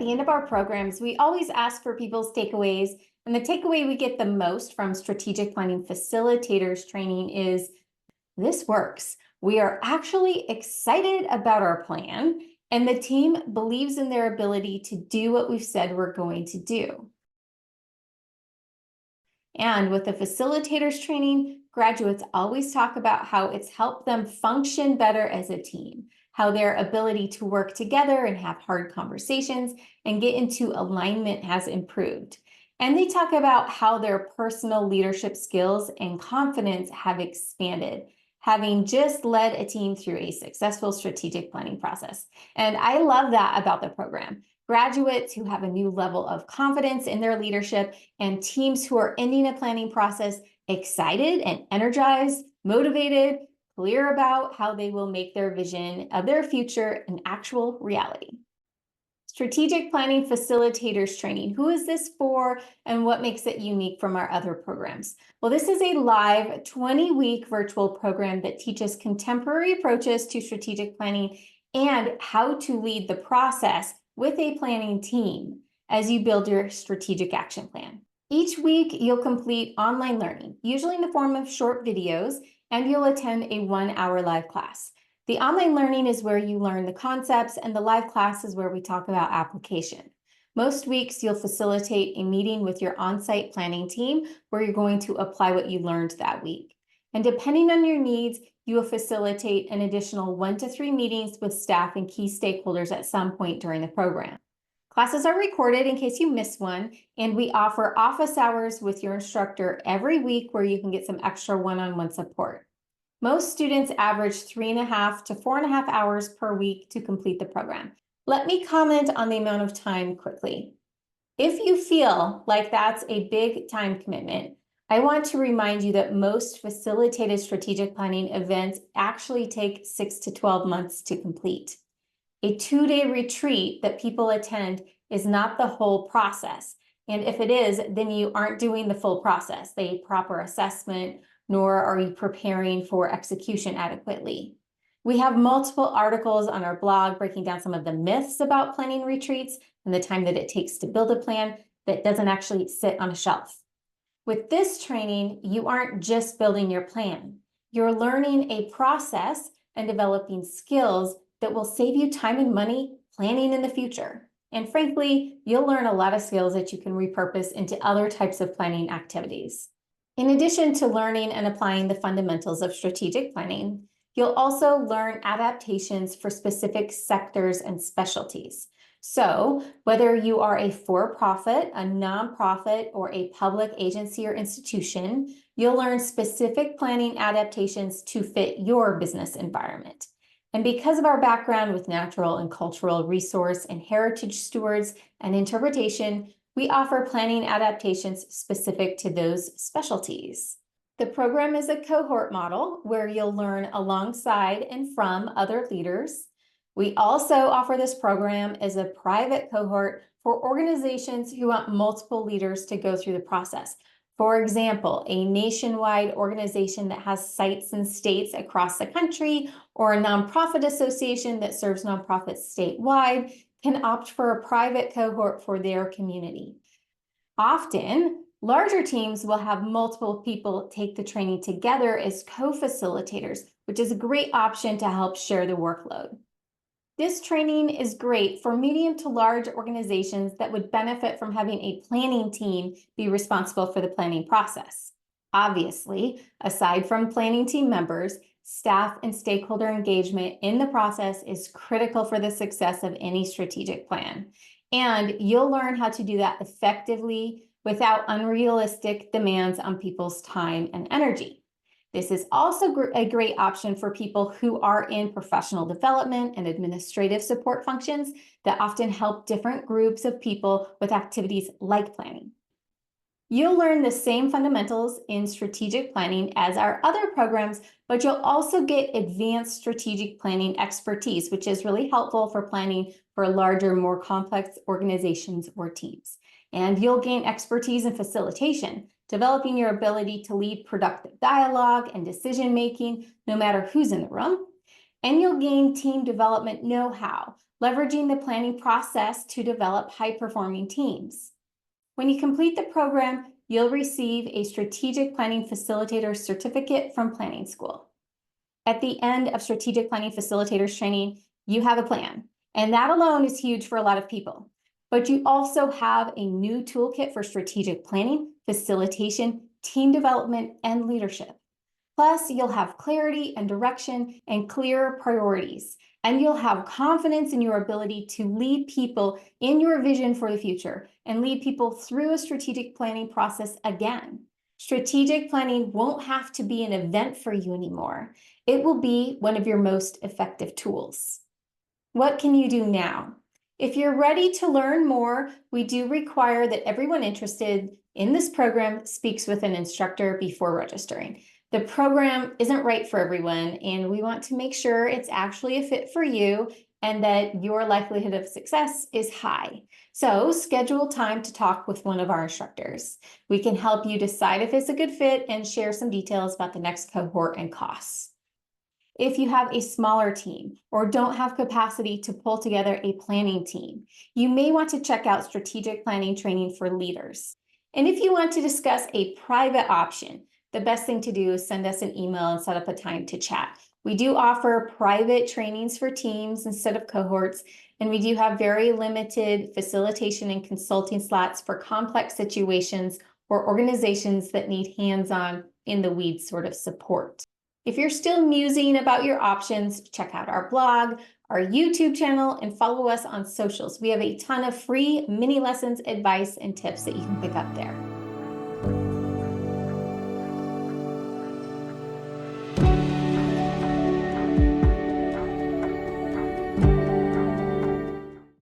the end of our programs, we always ask for people's takeaways. And the takeaway we get the most from Strategic Planning Facilitators Training is, this works. We are actually excited about our plan, and the team believes in their ability to do what we've said we're going to do. And with the facilitators training, graduates always talk about how it's helped them function better as a team, how their ability to work together and have hard conversations and get into alignment has improved. And they talk about how their personal leadership skills and confidence have expanded, having just led a team through a successful strategic planning process. And I love that about the program. Graduates who have a new level of confidence in their leadership and teams who are ending a planning process excited and energized, motivated, clear about how they will make their vision of their future an actual reality. Strategic Planning Facilitators Training. Who is this for and what makes it unique from our other programs? Well, this is a live 20-week virtual program that teaches contemporary approaches to strategic planning and how to lead the process with a planning team as you build your strategic action plan. Each week, you'll complete online learning, usually in the form of short videos, and you'll attend a 1-hour live class. The online learning is where you learn the concepts, and the live class is where we talk about application. Most weeks, you'll facilitate a meeting with your on-site planning team where you're going to apply what you learned that week. And depending on your needs, you will facilitate an additional 1 to 3 meetings with staff and key stakeholders at some point during the program. Classes are recorded in case you miss one, and we offer office hours with your instructor every week where you can get some extra one-on-one support. Most students average 3.5 to 4.5 hours per week to complete the program. Let me comment on the amount of time quickly. If you feel like that's a big time commitment, I want to remind you that most facilitated strategic planning events actually take 6 to 12 months to complete. A 2-day retreat that people attend is not the whole process. And if it is, then you aren't doing the full process, the proper assessment, nor are you preparing for execution adequately. We have multiple articles on our blog breaking down some of the myths about planning retreats and the time that it takes to build a plan that doesn't actually sit on a shelf. With this training, you aren't just building your plan. You're learning a process and developing skills that will save you time and money planning in the future. And frankly, you'll learn a lot of skills that you can repurpose into other types of planning activities. In addition to learning and applying the fundamentals of strategic planning, you'll also learn adaptations for specific sectors and specialties. So whether you are a for-profit, a nonprofit, or a public agency or institution, you'll learn specific planning adaptations to fit your business environment. And because of our background with natural and cultural resource and heritage stewards and interpretation, we offer planning adaptations specific to those specialties. The program is a cohort model where you'll learn alongside and from other leaders. We also offer this program as a private cohort for organizations who want multiple leaders to go through the process. For example, a nationwide organization that has sites in states across the country, or a nonprofit association that serves nonprofits statewide, can opt for a private cohort for their community. Often, larger teams will have multiple people take the training together as co-facilitators, which is a great option to help share the workload. This training is great for medium to large organizations that would benefit from having a planning team be responsible for the planning process. Obviously, aside from planning team members, staff and stakeholder engagement in the process is critical for the success of any strategic plan. And you'll learn how to do that effectively without unrealistic demands on people's time and energy. This is also a great option for people who are in professional development and administrative support functions that often help different groups of people with activities like planning. You'll learn the same fundamentals in strategic planning as our other programs, but you'll also get advanced strategic planning expertise, which is really helpful for planning for larger, more complex organizations or teams. And you'll gain expertise in facilitation, developing your ability to lead productive dialogue and decision-making, no matter who's in the room. And you'll gain team development know-how, leveraging the planning process to develop high-performing teams. When you complete the program, you'll receive a Strategic Planning Facilitator certificate from Planning School. At the end of Strategic Planning Facilitators Training, you have a plan, and that alone is huge for a lot of people. But you also have a new toolkit for strategic planning, facilitation, team development, and leadership. Plus, you'll have clarity and direction and clear priorities, and you'll have confidence in your ability to lead people in your vision for the future and lead people through a strategic planning process again. Strategic planning won't have to be an event for you anymore. It will be one of your most effective tools. What can you do now? If you're ready to learn more, we do require that everyone interested in this program speaks with an instructor before registering. The program isn't right for everyone, and we want to make sure it's actually a fit for you and that your likelihood of success is high. So schedule time to talk with one of our instructors. We can help you decide if it's a good fit and share some details about the next cohort and costs. If you have a smaller team or don't have capacity to pull together a planning team, you may want to check out Strategic Planning Training for Leaders. And if you want to discuss a private option, the best thing to do is send us an email and set up a time to chat. We do offer private trainings for teams instead of cohorts, and we do have very limited facilitation and consulting slots for complex situations or organizations that need hands-on in the weeds sort of support. If you're still musing about your options, check out our blog, our YouTube channel, and follow us on socials. We have a ton of free mini lessons, advice, and tips that you can pick up there.